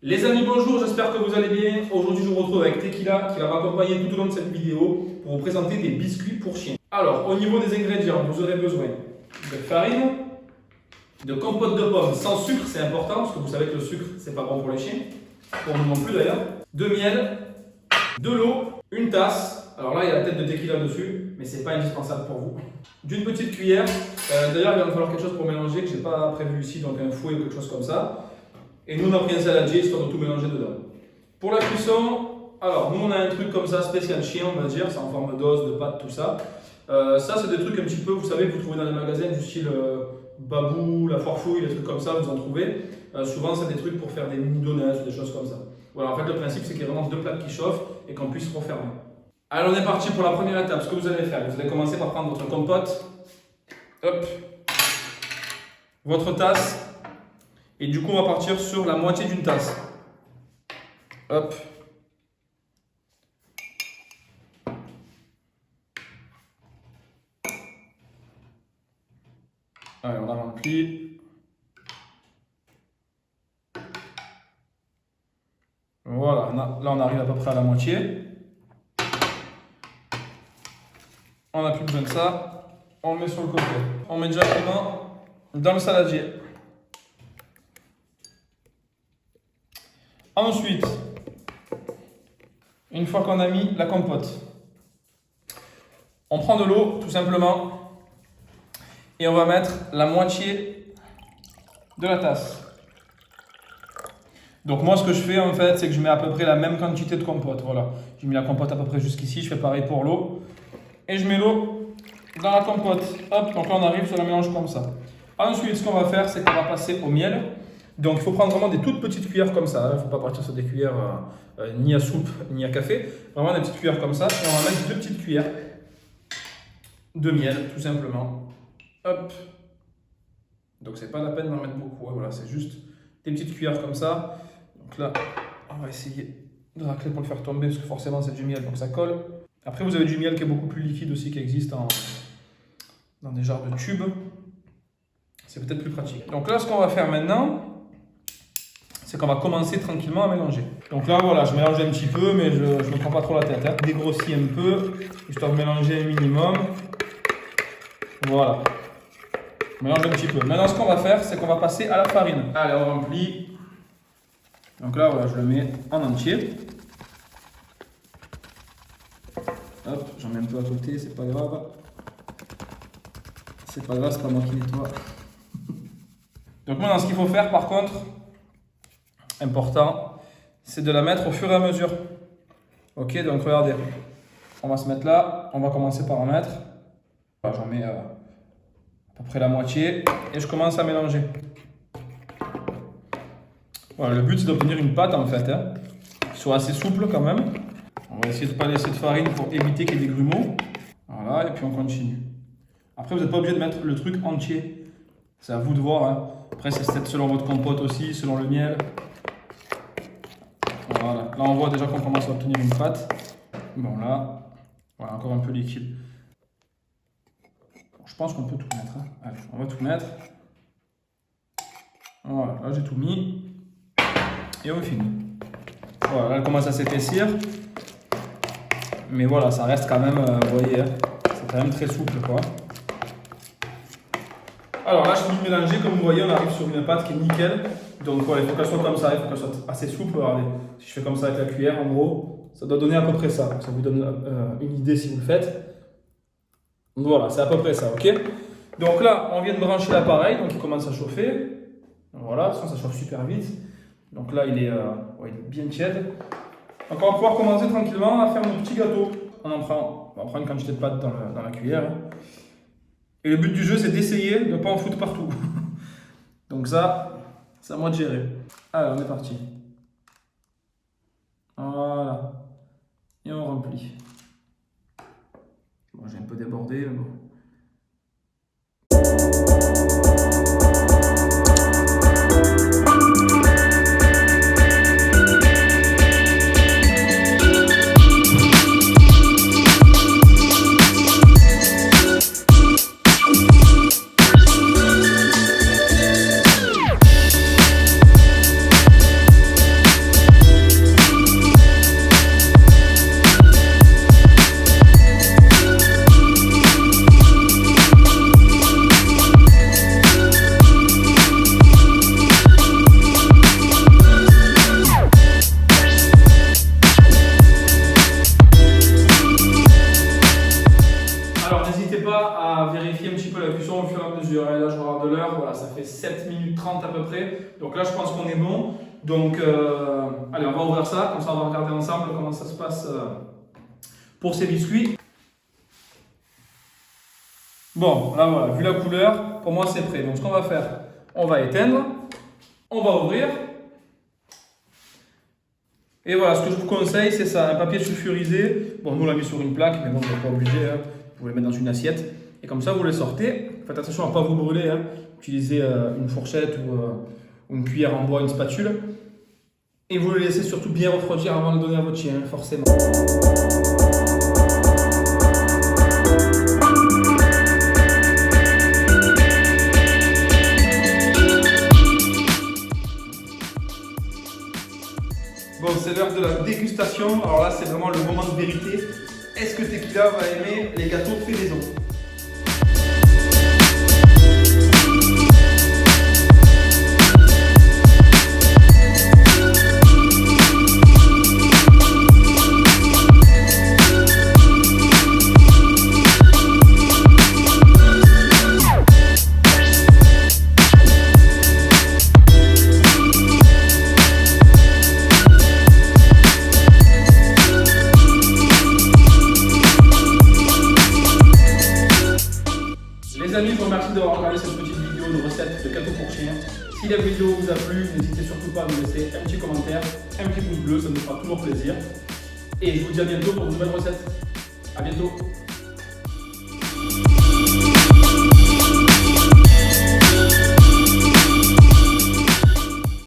Les amis, bonjour, j'espère que vous allez bien. Aujourd'hui, je vous retrouve avec Tequila qui va m'accompagner tout au long de cette vidéo pour vous présenter des biscuits pour chiens. Alors, au niveau des ingrédients, vous aurez besoin de farine, de compote de pommes sans sucre, c'est important parce que vous savez que le sucre, c'est pas bon pour les chiens, pour nous non plus d'ailleurs, de miel, de l'eau, une tasse. Alors là, il y a la tête de Tequila dessus, mais c'est pas indispensable pour vous. D'une petite cuillère. D'ailleurs, il va me falloir quelque chose pour mélanger que j'ai pas prévu ici, donc un fouet ou quelque chose comme ça. Et nous, on a pris un saladier histoire de tout mélanger dedans. Pour la cuisson, alors nous, on a un truc comme ça, spécial chien, on va dire, c'est en forme d'os, de pâte, tout ça. Ça, c'est des trucs un petit peu, vous savez, que vous trouvez dans les magasins du style Babou, la Foirefouille, des trucs comme ça, vous en trouvez. Souvent, c'est des trucs pour faire des mini donuts ou des choses comme ça. Voilà, en fait, le principe, c'est qu'il y a vraiment deux plaques qui chauffent et qu'on puisse refermer. Alors, on est parti pour la première étape. Ce que vous allez faire, vous allez commencer par prendre votre compote, hop, votre tasse. Et du coup, on va partir sur la moitié d'une tasse. Hop. Allez, on la remplit. Voilà, là on arrive à peu près à la moitié. On n'a plus besoin de ça. On le met sur le côté. On met directement dans le saladier. Ensuite, une fois qu'on a mis la compote, on prend de l'eau tout simplement et on va mettre la moitié de la tasse. Donc moi ce que je fais en fait c'est que je mets à peu près la même quantité de compote. Voilà, j'ai mis la compote à peu près jusqu'ici, je fais pareil pour l'eau et je mets l'eau dans la compote. Hop, donc là on arrive sur le mélange comme ça. Ensuite ce qu'on va faire c'est qu'on va passer au miel. Donc il faut prendre vraiment des toutes petites cuillères comme ça, il ne faut pas partir sur des cuillères ni à soupe ni à café, vraiment des petites cuillères comme ça, et on va mettre deux petites cuillères de miel tout simplement. Hop. Donc c'est pas la peine d'en mettre beaucoup, hein. Voilà, c'est juste des petites cuillères comme ça. Donc là, on va essayer de racler pour le faire tomber parce que forcément c'est du miel donc ça colle. Après vous avez du miel qui est beaucoup plus liquide aussi qui existe dans des genres de tubes. C'est peut-être plus pratique. Donc là ce qu'on va faire maintenant, c'est qu'on va commencer tranquillement à mélanger. Donc là, voilà, je mélange un petit peu, mais je ne me prends pas trop la tête. Hein. Dégrossis un peu, histoire de mélanger un minimum. Voilà. Je mélange un petit peu. Maintenant, ce qu'on va faire, c'est qu'on va passer à la farine. Allez, on remplit. Donc là, voilà, je le mets en entier. Hop, j'en mets un peu à côté, c'est pas grave. C'est pas grave, c'est pas moi qui nettoie. Donc maintenant, ce qu'il faut faire, par contre, important, c'est de la mettre au fur et à mesure. Ok, donc regardez, on va se mettre là, on va commencer par en mettre. J'en mets à peu près la moitié et je commence à mélanger. Voilà, le but c'est d'obtenir une pâte en fait, hein, qui soit assez souple quand même. On va essayer de ne pas laisser de farine pour éviter qu'il y ait des grumeaux. Voilà, et puis on continue. Après, vous n'êtes pas obligé de mettre le truc entier. C'est à vous de voir. Hein. Après, c'est peut-être selon votre compote aussi, selon le miel. Voilà, là on voit déjà qu'on commence à obtenir une pâte. Bon là, voilà, encore un peu liquide. Bon, je pense qu'on peut tout mettre. Hein. Allez, on va tout mettre. Voilà, là j'ai tout mis. Et on finit. Voilà, là elle commence à s'épaissir. Mais voilà, ça reste quand même, vous voyez, hein, c'est quand même très souple quoi. Alors là, je finis de mélanger, comme vous voyez, on arrive sur une pâte qui est nickel. Donc voilà, il faut qu'elle soit comme ça, il faut qu'elle soit assez souple. Regardez, si je fais comme ça avec la cuillère, en gros, ça doit donner à peu près ça. Donc ça vous donne une idée si vous le faites. Voilà, c'est à peu près ça, ok? Donc là, on vient de brancher l'appareil, donc il commence à chauffer. Voilà, ça chauffe super vite. Donc là, il est bien tiède. Donc on va pouvoir commencer tranquillement à faire nos petits gâteaux. On prend une quantité de pâte dans la cuillère. Et le but du jeu, c'est d'essayer de ne pas en foutre partout. Donc ça, c'est à moi de gérer. Alors, on est parti. Voilà. Et on remplit. Bon, j'ai un peu débordé, mais bon. 30 à peu près. Donc là, je pense qu'on est bon. Donc, allez, on va ouvrir ça. Comme ça, on va regarder ensemble comment ça se passe pour ces biscuits. Bon, là voilà, vu la couleur, pour moi c'est prêt. Donc ce qu'on va faire, on va éteindre, on va ouvrir. Et voilà, ce que je vous conseille, c'est ça, un papier sulfurisé. Bon, nous on l'a mis sur une plaque, mais bon, vous n'êtes pas obligé. Hein. Vous pouvez le mettre dans une assiette. Et comme ça, vous les sortez. Faites attention à ne pas vous brûler. Hein. Utilisez une fourchette ou une cuillère en bois, une spatule. Et vous le laissez surtout bien refroidir avant de le donner à votre chien, forcément. Bon, c'est l'heure de la dégustation. Alors là, c'est vraiment le moment de vérité. Est-ce que Tequila va aimer les gâteaux faits maison? Les amis, je vous remercie d'avoir regardé cette petite vidéo de recette de gâteaux pour chiens. Si la vidéo vous a plu, n'hésitez surtout pas à nous laisser un petit commentaire, un petit pouce bleu, ça nous fera toujours plaisir. Et je vous dis à bientôt pour de nouvelles recettes. À bientôt.